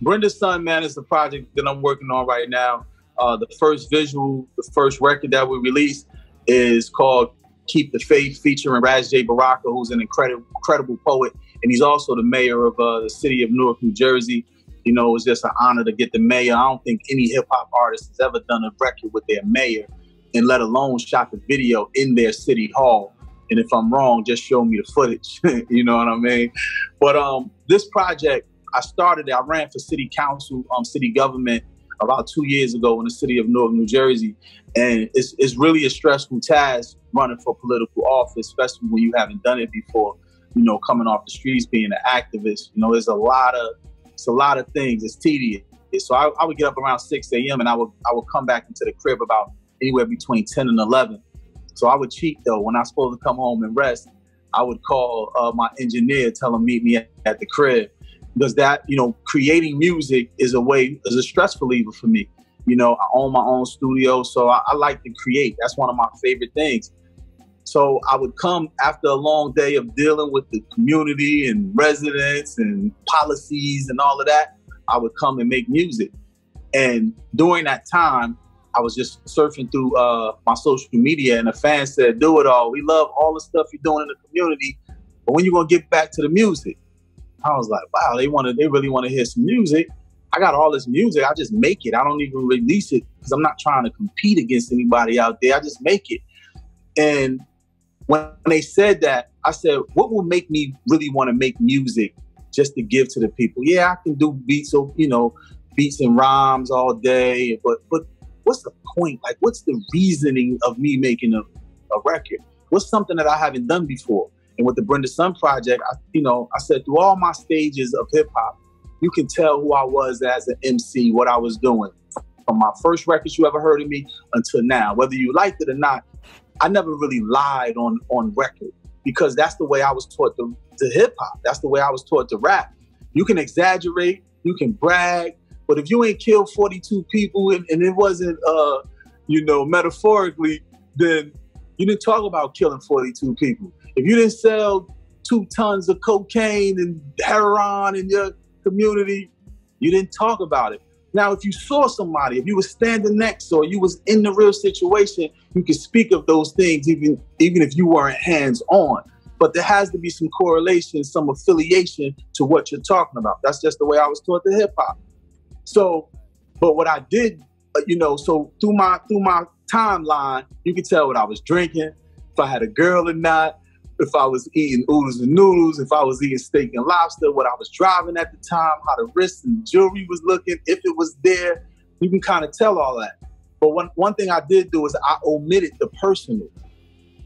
Brenda's Son, man, is the project that I'm working on right now. The first visual, the first record that we released is called Keep the Faith, featuring Ras J, Baraka, who's an incredible poet, and he's also the mayor of the city of Newark, New Jersey. You know, it was just an honor to get the mayor. I don't think any hip-hop artist has ever done a record with their mayor, and let alone shot the video in their city hall. And if I'm wrong, just show me the footage. You know what I mean? But this project, I ran for city council, city government about 2 years ago in the city of Newark, New Jersey. And it's really a stressful task running for political office, especially when you haven't done it before, you know, coming off the streets, being an activist. You know, it's a lot of things. It's tedious. So I would get up around 6 a.m. and I would come back into the crib about anywhere between 10 and 11. So I would cheat though. When I was supposed to come home and rest, I would call my engineer, tell him meet me at the crib. Because that, you know, creating music is a stress reliever for me. You know, I own my own studio, so I like to create. That's one of my favorite things. So I would come after a long day of dealing with the community and residents and policies and all of that. I would come and make music. And during that time, I was just surfing through my social media, and a fan said, "Do it all. We love all the stuff you're doing in the community, but when you gonna get back to the music?" I was like, wow, they really want to hear some music. I got all this music. I just make it. I don't even release it because I'm not trying to compete against anybody out there. I just make it. And when they said that, I said, what will make me really want to make music just to give to the people? Yeah, I can do beats, so, you know, beats and rhymes all day. But what's the point? Like, what's the reasoning of me making a record? What's something that I haven't done before? And with the Brenda Son project, I said through all my stages of hip hop, you can tell who I was as an MC, what I was doing. From my first records you ever heard of me until now. Whether you liked it or not, I never really lied on record because that's the way I was taught to hip hop. That's the way I was taught to rap. You can exaggerate, you can brag, but if you ain't killed 42 people and it wasn't, metaphorically, then you didn't talk about killing 42 people. If you didn't sell 2 tons of cocaine and heroin in your community, you didn't talk about it. Now, if you saw somebody, if you were standing next or you was in the real situation, you could speak of those things even if you weren't hands-on. But there has to be some correlation, some affiliation to what you're talking about. That's just the way I was taught the hip-hop. So, but what I did, so through my timeline, you could tell what I was drinking, if I had a girl or not, if I was eating oodles and noodles, if I was eating steak and lobster, what I was driving at the time, how the wrists and jewelry was looking, if it was there. You can kind of tell all that. But one thing I did do is I omitted the personal.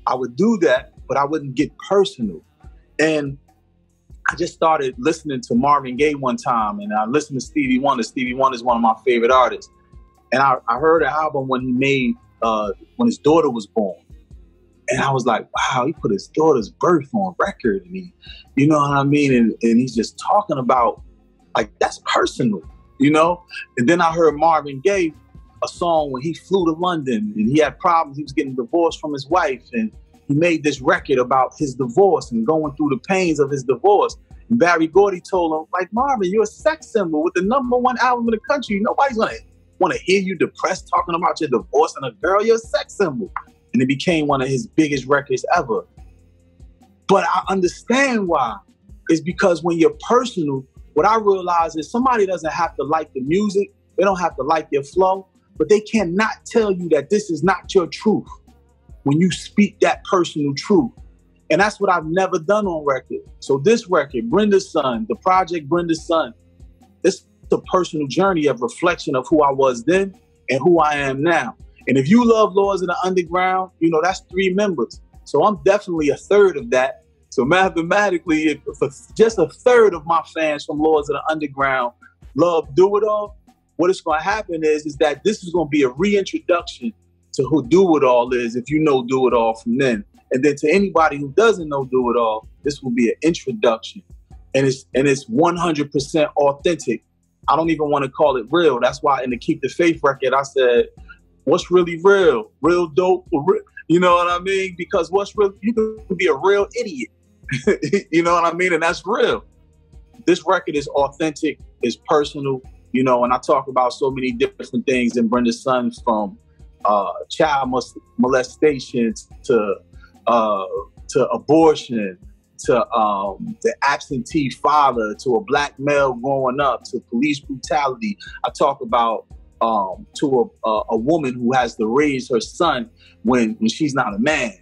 I would do that, but I wouldn't get personal. And I just started listening to Marvin Gaye one time, and I listened to Stevie Wonder. Stevie Wonder is one of my favorite artists. And I heard an album when he made, when his daughter was born. And I was like, wow, he put his daughter's birth on record. And he, you know what I mean? And he's just talking about, like, that's personal, you know? And then I heard Marvin Gaye, a song when he flew to London and he had problems. He was getting divorced from his wife. And he made this record about his divorce and going through the pains of his divorce. And Barry Gordy told him, like, Marvin, you're a sex symbol with the #1 album in the country. Nobody's going to want to hear you depressed talking about your divorce and a girl. You're a sex symbol. And it became one of his biggest records ever. But I understand why. It's because when you're personal, what I realize is somebody doesn't have to like the music. They don't have to like your flow, but they cannot tell you that this is not your truth when you speak that personal truth. And that's what I've never done on record. So this record, Brenda's Son, the project Brenda's Son, it's the personal journey of reflection of who I was then and who I am now. And if you love Laws of the Underground, that's 3 members. So I'm definitely a third of that. So mathematically, if just a third of my fans from Laws of the Underground love DoItAll, what is going to happen is that this is going to be a reintroduction to who DoItAll is, if you know DoItAll from then. And then to anybody who doesn't know DoItAll, this will be an introduction. And it's 100% authentic. I don't even want to call it real. That's why in the Keep the Faith record, I said, what's really real? Real dope? You know what I mean? Because what's real, you can be a real idiot. You know what I mean? And that's real. this record is authentic, is personal, you know, and I talk about so many different things in Brenda's Son, from child molestation to abortion, to the absentee father, to a black male growing up, to police brutality. I talk about to a woman who has to raise her son when she's not a man,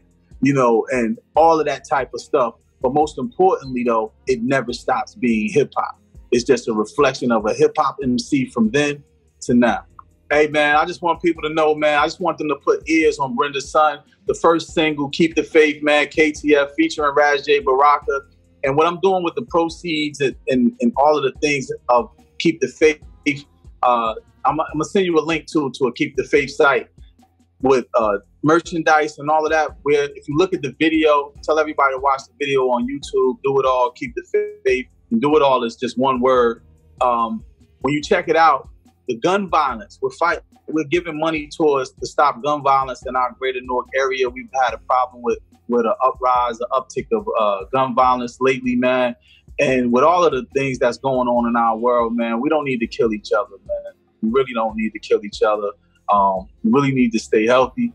you know, and all of that type of stuff. But most importantly, though, it never stops being hip hop. It's just a reflection of a hip hop MC from then to now. Hey, man, I just want people to know, man, I just want them to put ears on Brenda's Son. The first single, Keep the Faith, man, KTF, featuring Ras J, Baraka. And what I'm doing with the proceeds and all of the things of Keep the Faith, I'm going to send you a link to a Keep the Faith site with merchandise and all of that, where if you look at the video, tell everybody to watch the video on YouTube, DoItAll, Keep the Faith, and DoItAll is just one word. When you check it out, the gun violence, we're giving money towards to stop gun violence in our greater Newark area. We've had a problem with an uptick of gun violence lately, man. And with all of the things that's going on in our world, man, we don't need to kill each other, man. We really don't need to kill each other. We really need to stay healthy,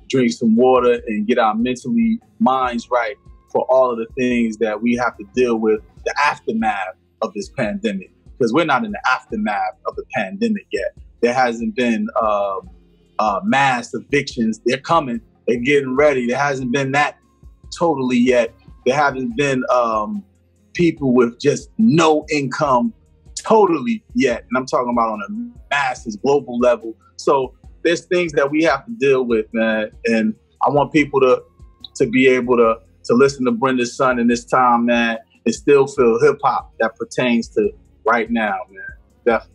drink some water, and get our minds right for all of the things that we have to deal with, the aftermath of this pandemic. Because we're not in the aftermath of the pandemic yet. There hasn't been mass evictions. They're coming. They're getting ready. There hasn't been that totally yet. There haven't been people with just no income totally yet. And I'm talking about on a massive global level. So there's things that we have to deal with, man. And I want people to be able to listen to Brenda's Son in this time, man, and still feel hip hop that pertains to right now, man. Definitely.